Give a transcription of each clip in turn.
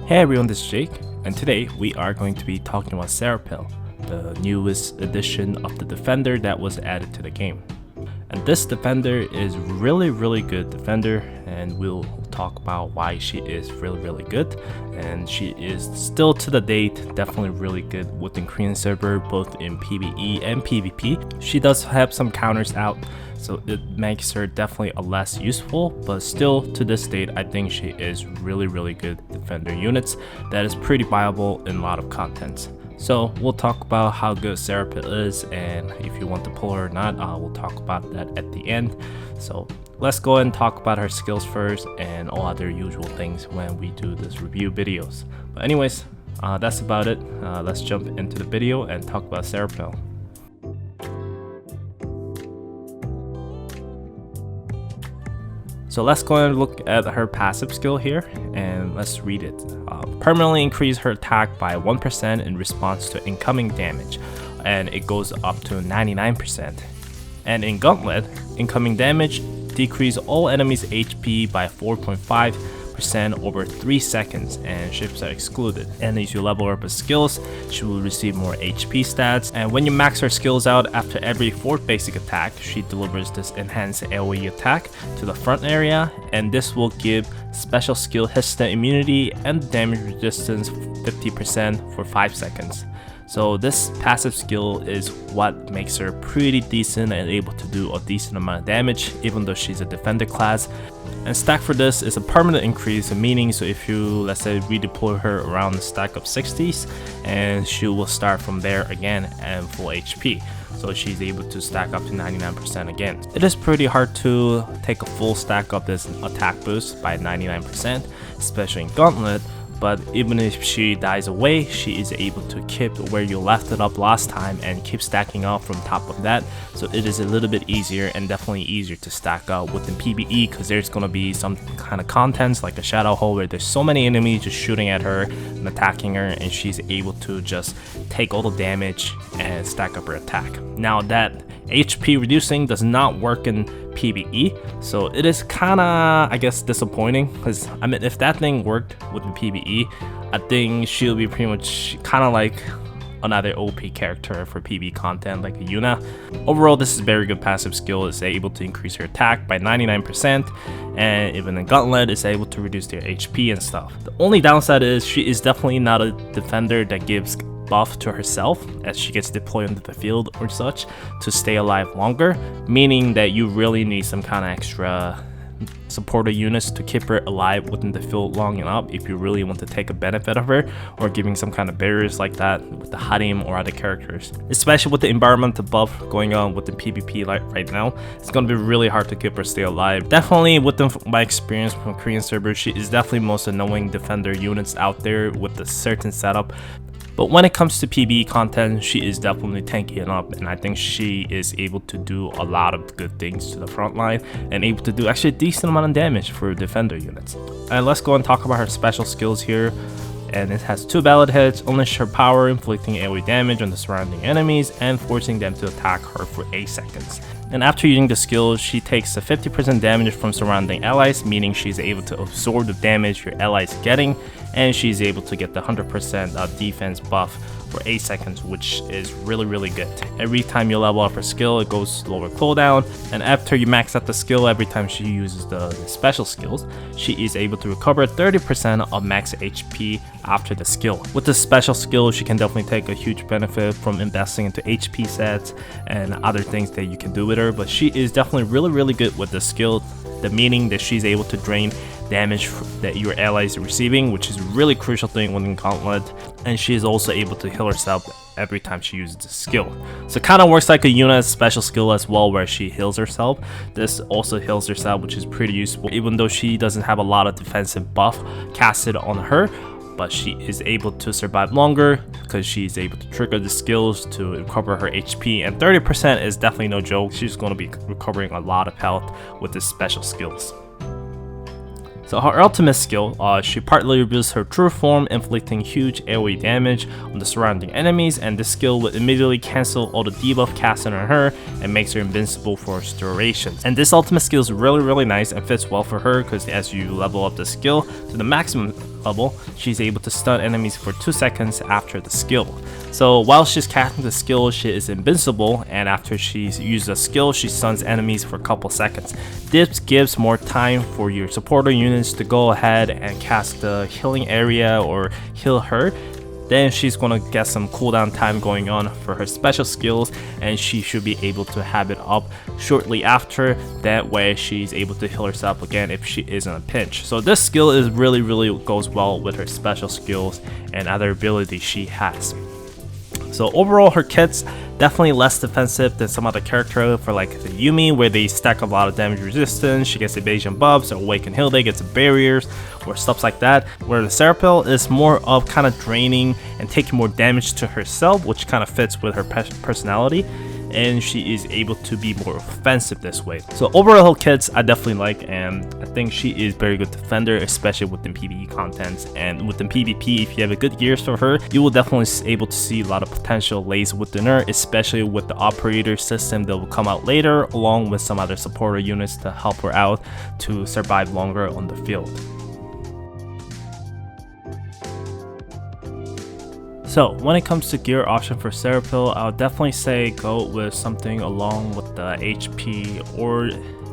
Hey everyone, this is Jake, and today we are going to be talking about Serapel, the newest edition of the defender that was added to the game. And this defender is really good defender, and we'll talk about why she is really good. And she is still to the date definitely really good within Korean server, both in PvE and PvP. She does have some counters out, so it makes her definitely a less useful, but still to this date I think she is really good defender units that is pretty viable in a lot of contents. So we'll talk about how good Serapel is, and if you want to pull her or not, we'll talk about that at the end. So let's go ahead and talk about her skills first and all other usual things when we do this review videos. But anyways, that's about it. Let's jump into the video and talk about Serapel. So let's go and look at her passive skill here, and let's read it. Permanently increase her attack by 1% in response to incoming damage, and it goes up to 99%. And in Gauntlet, incoming damage decrease all enemies' HP by 4.5% over 3 seconds, and ships are excluded. And as you level up her skills, she will receive more HP stats, and when you max her skills out after every 4th basic attack, she delivers this enhanced AoE attack to the front area, and this will give special skill instant immunity and damage resistance 50% for 5 seconds. So this passive skill is what makes her pretty decent and able to do a decent amount of damage even though she's a defender class. And stack for this is a permanent increase, meaning so if you, let's say, redeploy her around the stack of 60s, and she will start from there again and full HP. So she's able to stack up to 99% again. It is pretty hard to take a full stack of this attack boost by 99%, especially in Gauntlet. But even if she dies away, she is able to keep where you left it up last time and keep stacking up from top of that. So it is a little bit easier and definitely easier to stack up within PvE, because there's going to be some kind of contents like a shadow hole where there's so many enemies just shooting at her and attacking her, and she's able to just take all the damage and stack up her attack. Now that HP reducing does not work in PvE, so it is kinda, I guess, disappointing, because I mean, if that thing worked within PvE, I think she'll be pretty much kinda like another OP character for PvE content like a Yuna. Overall, this is a very good passive skill. It's able to increase her attack by 99%, and even in Gauntlet, it's able to reduce their HP and stuff. The only downside is she is definitely not a defender that gives buff to herself as she gets deployed into the field or such to stay alive longer, meaning that you really need some kind of extra supporter units to keep her alive within the field long enough if you really want to take a benefit of her, or giving some kind of barriers like that with the Harim or other characters. Especially with the environmental buff going on with the PvP right now, it's going to be really hard to keep her stay alive. Definitely within my experience from Korean servers, she is definitely most annoying defender units out there with a certain setup. But when it comes to PvE content, she is definitely tanky enough, and I think she is able to do a lot of good things to the front line and able to do actually a decent amount of damage for defender units. And let's go and talk about her special skills here. And it has 2 ballad hits, unleash her power, inflicting AoE damage on the surrounding enemies and forcing them to attack her for 8 seconds. And after using the skill, she takes a 50% damage from surrounding allies, meaning she's able to absorb the damage your allies are getting, and she's able to get the 100% defense buff for 8 seconds, which is really good. Every time you level up her skill, it goes lower cooldown, and after you max out the skill, every time she uses the special skills, she is able to recover 30% of max HP after the skill. With the special skill, she can definitely take a huge benefit from investing into HP sets and other things that you can do with her, but she is definitely really good with the skill, the meaning that she's able to drain damage that your allies are receiving, which is a really crucial thing within Gauntlet, and she is also able to heal herself every time she uses the skill. So it kind of works like a Yuna's special skill as well, where she heals herself. This also heals herself, which is pretty useful, even though she doesn't have a lot of defensive buff casted on her, but she is able to survive longer because she's able to trigger the skills to recover her HP, and 30% is definitely no joke. She's going to be recovering a lot of health with the special skills. So her ultimate skill, she partly reveals her true form, inflicting huge AoE damage on the surrounding enemies, and this skill will immediately cancel all the debuff casted on her and makes her invincible for durations. And this ultimate skill is really nice and fits well for her, because as you level up the skill to the maximum level, she's able to stun enemies for 2 seconds after the skill. So while she's casting the skill, she is invincible, and after she's used a skill, she stuns enemies for a couple seconds. This gives more time for your supporter units to go ahead and cast the healing area or heal her. Then she's gonna get some cooldown time going on for her special skills, and she should be able to have it up shortly after. That way she's able to heal herself again if she is in a pinch. So this skill is really goes well with her special skills and other abilities she has. So overall, her kit's definitely less defensive than some other character for like the Yumi, where they stack a lot of damage resistance, she gets evasion buffs, or Awaken Heal Day gets barriers or stuff like that, where the Serapel is more of kind of draining and taking more damage to herself, which kind of fits with her personality, and she is able to be more offensive this way. So overall, her kits I definitely like, and I think she is very good defender, especially within PvE contents. And within PvP, if you have a good gears for her, you will definitely be able to see a lot of potential lays within her, especially with the operator system that will come out later, along with some other supporter units to help her out to survive longer on the field. So when it comes to gear option for Serapel, I'll definitely say go with something along with the HP or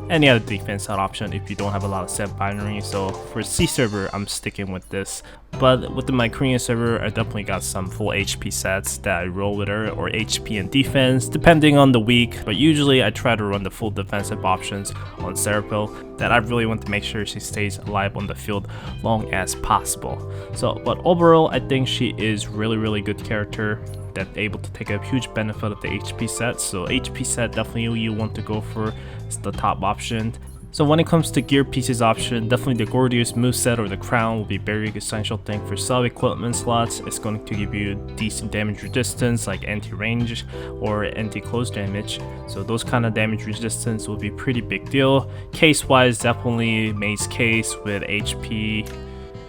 any other defense option if you don't have a lot of set binary. So for C server, I'm sticking with this, but within my Korean server, I definitely got some full HP sets that I roll with her, or HP and defense depending on the week, but usually I try to run the full defensive options on Serapel, that I really want to make sure she stays alive on the field long as possible. So but overall, I think she is really good character that's able to take a huge benefit of the HP set. So HP set definitely you want to go for, is the top option. So when it comes to gear pieces option, definitely the Gordius moveset or the crown will be very essential thing for sub equipment slots. It's going to give you decent damage resistance like anti-range or anti-close damage. So those kind of damage resistance will be pretty big deal. Case wise, definitely Mace case with HP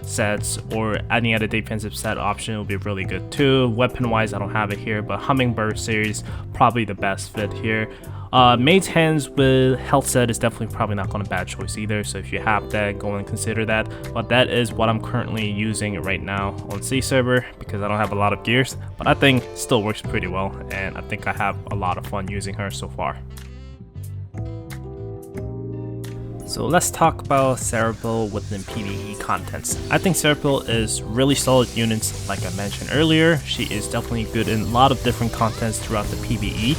sets or any other defensive set option will be really good too. Weapon wise, I don't have it here, but Hummingbird series probably the best fit here. Maid's hands with health set is definitely probably not going to be a bad choice either, so if you have that, go and consider that. But that is what I'm currently using right now on C server because I don't have a lot of gears, but I think it still works pretty well, and I think I have a lot of fun using her so far. So let's talk about Serapel within PvE contents. I think Serapel is really solid units like I mentioned earlier. She is definitely good in a lot of different contents throughout the PvE,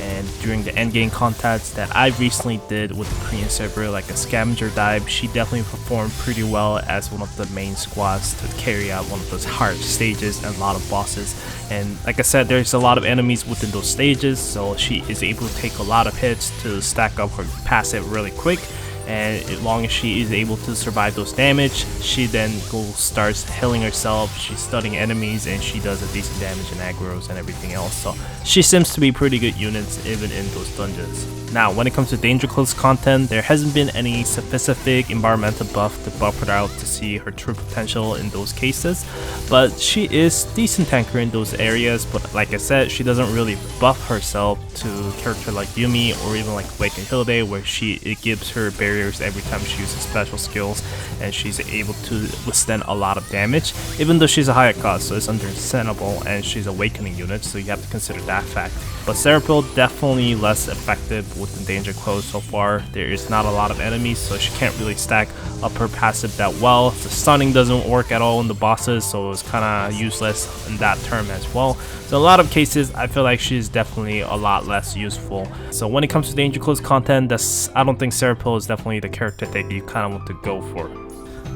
and during the endgame contents that I recently did with the Korean server, like a scavenger dive, she definitely performed pretty well as one of the main squads to carry out one of those hard stages and a lot of bosses. And like I said, there's a lot of enemies within those stages, so she is able to take a lot of hits to stack up her passive really quick. And as long as she is able to survive those damage, she then starts healing herself, she's stunning enemies, and she does a decent damage in aggros and everything else. So she seems to be pretty good units even in those dungeons. Now when it comes to Danger Close content, there hasn't been any specific environmental buff to buff her out to see her true potential in those cases, but she is decent tanker in those areas. But like I said, she doesn't really buff herself to character like Yumi or even like Awaken Heal Day, where it gives her barriers every time she uses special skills, and she's able to withstand a lot of damage even though she's a higher cost, so it's understandable, and she's awakening unit, so you have to consider that fact. But Serapel definitely less effective within Danger Close so far. There is not a lot of enemies, so she can't really stack up her passive that well. The stunning doesn't work at all in the bosses, so it's kind of useless in that term as well. So a lot of cases, I feel like she's definitely a lot less useful. So when it comes to Danger Close content, I don't think Serapel is definitely the character that you kind of want to go for.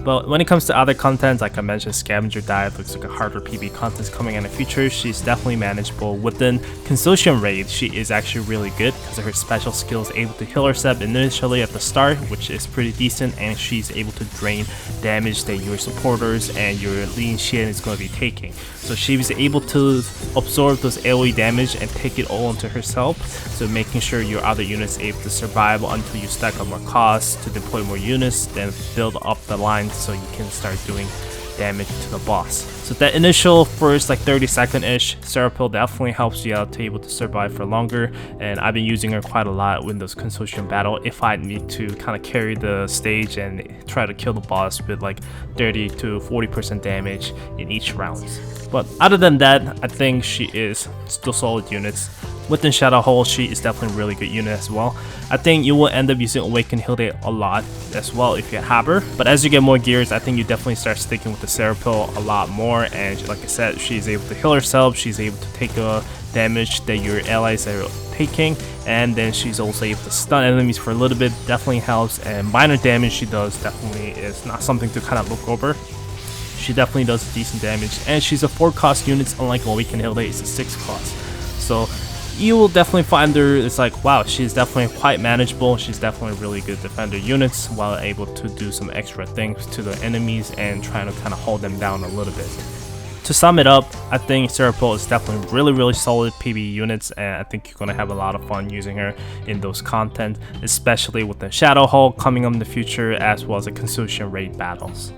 But when it comes to other content, like I mentioned, Scavenger Dive looks like a harder PvP content coming in the future. She's definitely manageable. Within Consortium Raid, she is actually really good because of her special skills, able to heal herself initially at the start, which is pretty decent, and she's able to drain damage that your supporters and your lean Shin is going to be taking. So she was able to absorb those AoE damage and take it all into herself, so making sure your other units are able to survive until you stack up more costs to deploy more units, then build up the line so you can start doing damage to the boss. So that initial first like 30-second-ish, Serapel definitely helps you out to able to survive for longer, and I've been using her quite a lot in those consortium battle if I need to kind of carry the stage and try to kill the boss with like 30 to 40% damage in each round. But other than that, I think she is still solid units. Within Shadow Hole, she is definitely a really good unit as well. I think you will end up using Awakened Hilde a lot as well if you have her. But as you get more gears, I think you definitely start sticking with the Serapel a lot more. And like I said, she's able to heal herself, she's able to take damage that your allies are taking, and then she's also able to stun enemies for a little bit, definitely helps. And minor damage she does definitely is not something to kind of look over. She definitely does decent damage, and she's a 4-cost unit, unlike Awakened Hilde, it's a 6-cost. So you will definitely find her, it's like, wow, she's definitely quite manageable. She's definitely really good defender units while able to do some extra things to the enemies and trying to kind of hold them down a little bit. To sum it up, I think Serapel is definitely really solid PvE units, and I think you're going to have a lot of fun using her in those content, especially with the Shadow Hole coming up in the future, as well as the Consortium raid battles.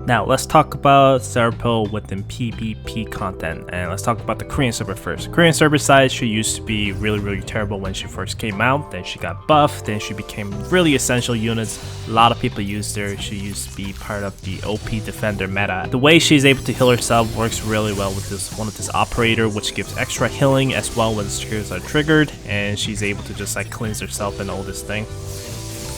Now let's talk about Serapel within PvP content, and let's talk about the Korean server first. Korean server side, she used to be really terrible when she first came out, then she got buffed, then she became really essential units. A lot of people used her. She used to be part of the OP defender meta. The way she's able to heal herself works really well with this one of this operator, which gives extra healing as well when triggers are triggered, and she's able to just like cleanse herself and all this thing.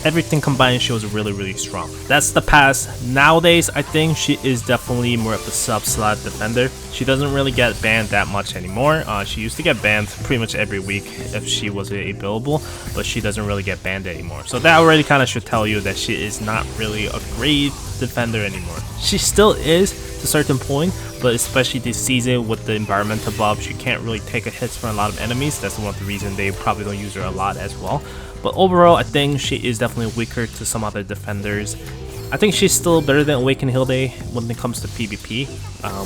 Everything combined, she was really strong. That's the past. Nowadays, I think she is definitely more of a sub-slot defender. She doesn't really get banned that much anymore. She used to get banned pretty much every week if she was available, but she doesn't really get banned anymore. So that already kind of should tell you that she is not really a great defender anymore. She still is to a certain point, but especially this season with the environmental buff, she can't really take a hit from a lot of enemies. That's one of the reasons they probably don't use her a lot as well. But overall, I think she is definitely weaker to some other defenders. I think she's still better than Awakened Hilde when it comes to PvP.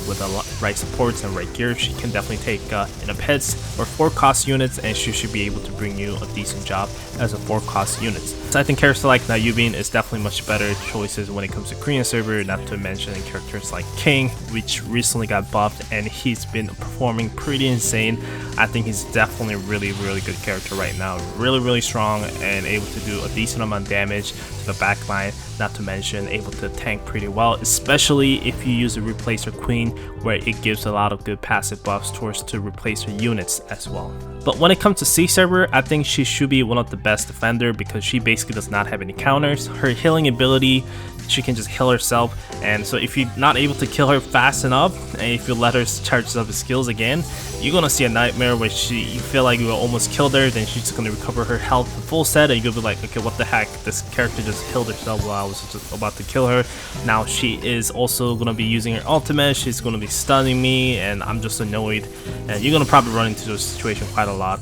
With the right supports and right gear, she can definitely take enough hits or 4-cost units, and she should be able to bring you a decent job as a 4-cost unit. So I think characters like Nayubin is definitely much better choices when it comes to Korean server, not to mention characters like King, which recently got buffed, and he's been performing pretty insane. I think he's definitely a really good character right now. Really strong and able to do a decent amount of damage to the backline, not to mention able to tank pretty well, especially if you use a replacer queen, where it gives a lot of good passive buffs towards to replacer units as well. But when it comes to C server, I think she should be one of the best defender because she basically does not have any counters. Her healing ability, she can just heal herself, and so if you're not able to kill her fast enough, and if you let her charge up her skills again, you're gonna see a nightmare where you feel like you almost killed her, then she's just gonna recover her health full set, and you're gonna be like, okay, what the heck, this character just healed herself while I was just about to kill her. Now she is also gonna be using her ultimate, she's gonna be stunning me, and I'm just annoyed, and you're gonna probably run into this situation quite a lot.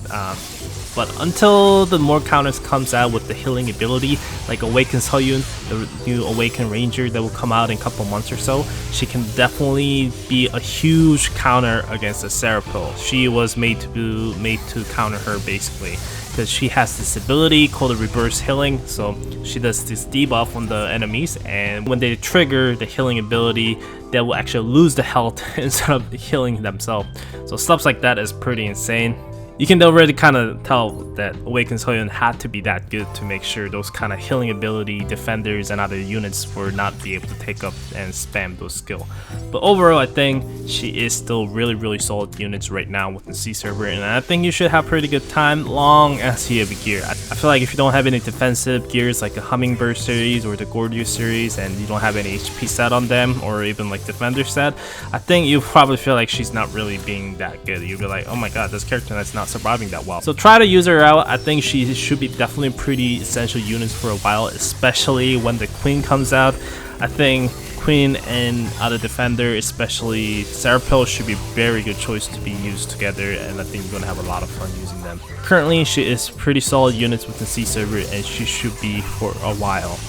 But until the more counters comes out with the healing ability, like Awaken Soyun, the new Awaken Ranger that will come out in a couple months or so, she can definitely be a huge counter against the Serapel. She was made to counter her basically, because she has this ability called the reverse healing. So she does this debuff on the enemies, and when they trigger the healing ability, they will actually lose the health instead of healing themselves. So stuff like that is pretty insane. You can already kind of tell that Awakened Soyun had to be that good to make sure those kind of healing ability defenders and other units were not be able to take up and spam those skills. But overall, I think she is still really solid units right now with the C server, and I think you should have pretty good time long as you have a gear. I feel like if you don't have any defensive gears like a Hummingbird series or the Gorgeous series, and you don't have any HP set on them or even like Defender set, I think you probably feel like she's not really being that good. You'll be like, oh my god, this character that's not surviving that well. So try to use her out. I think she should be definitely pretty essential units for a while, especially when the Queen comes out. I think Queen and other defender, especially Serapel, should be very good choice to be used together, and I think you're gonna have a lot of fun using them. Currently, she is pretty solid units with the C server, and she should be for a while.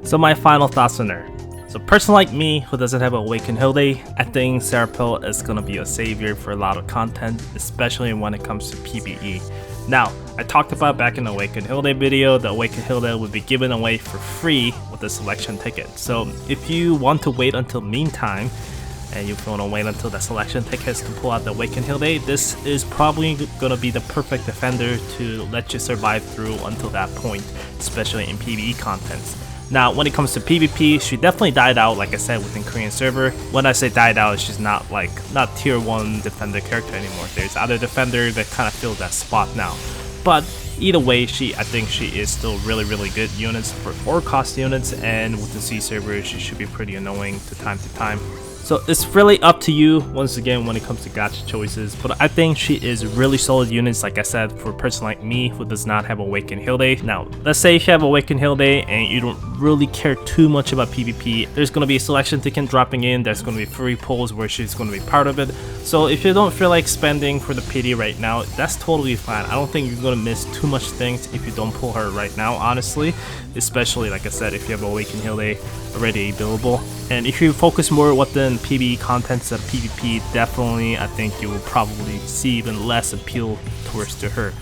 So my final thoughts on her. So a person like me who doesn't have Awakened Hilde, I think Serapel is gonna be a savior for a lot of content, especially when it comes to PvE. Now, I talked about back in the Awaken Hilde video, the Awaken Hilde would be given away for free with the selection ticket. So if you want to wait until meantime, and you want to wait until the selection tickets to pull out the Awaken Hilde, this is probably going to be the perfect defender to let you survive through until that point, especially in PvE contents. Now, when it comes to PvP, she definitely died out, like I said, within Korean server. When I say died out, she's not tier 1 defender character anymore. There's other defender that kind of fill that spot now. But either way, I think she is still really good units for 4 cost units, and with the C server, she should be pretty annoying to time. So it's really up to you, once again, when it comes to gacha choices, but I think she is really solid units, like I said, for a person like me who does not have Awaken Hilde. Now, let's say if you have Awaken Hilde and you don't really care too much about PvP, there's going to be a selection ticket dropping in, there's going to be free pulls where she's going to be part of it. So if you don't feel like spending for the PD right now, that's totally fine. I don't think you're going to miss too much things if you don't pull her right now, honestly, especially, like I said, if you have Awaken Hilde already available. And if you focus more within PvE contents of PvP, definitely I think you will probably see even less appeal towards to her.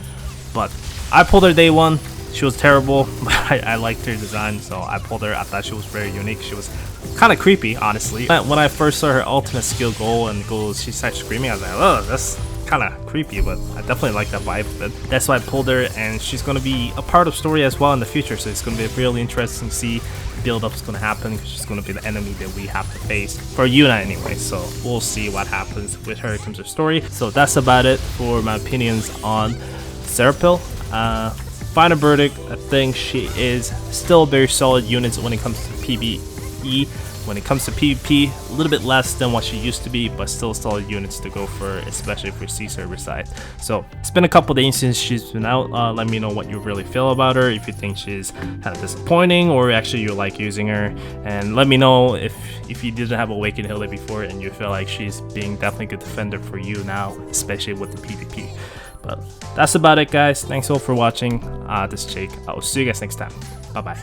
But I pulled her day 1. She was terrible, but I liked her design, so I pulled her. I thought she was very unique. She was kind of creepy, honestly. When I first saw her ultimate skill goal and she started screaming, I was like, oh, that's kind of creepy, but I definitely like that vibe of it. That's why I pulled her, and she's going to be a part of story as well in the future, so it's going to be really interesting to see build-up is going to happen, because she's going to be the enemy that we have to face for Yuna anyway. So we'll see what happens with her in terms of story. So that's about it for my opinions on Serapel. Final verdict, I think she is still very solid units when it comes to PvE. When it comes to PvP, a little bit less than what she used to be, but still solid units to go for, especially for C server side. So it's been a couple days since she's been out. Let me know what you really feel about her, if you think she's kind of disappointing or actually you like using her, and let me know if you didn't have Awaken Hilde before and you feel like she's being definitely a good defender for you now, especially with the PvP. But that's about it, guys. Thanks all for watching. This is Jake. I will see you guys next time. Bye bye.